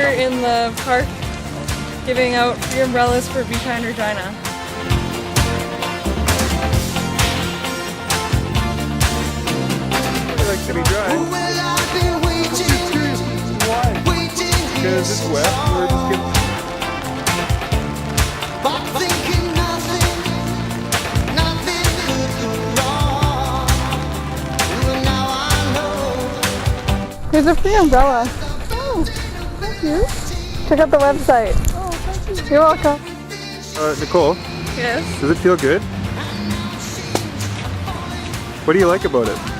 here in the park giving out free umbrellas for Be Kind Regina. It likes to be dry. Why? Because it's wet. We're just getting... Here's a free umbrella. Oh, thank you. Check out the website. Oh, thank you. You're welcome. Nicole, Yes. does it feel good? What do you like about it?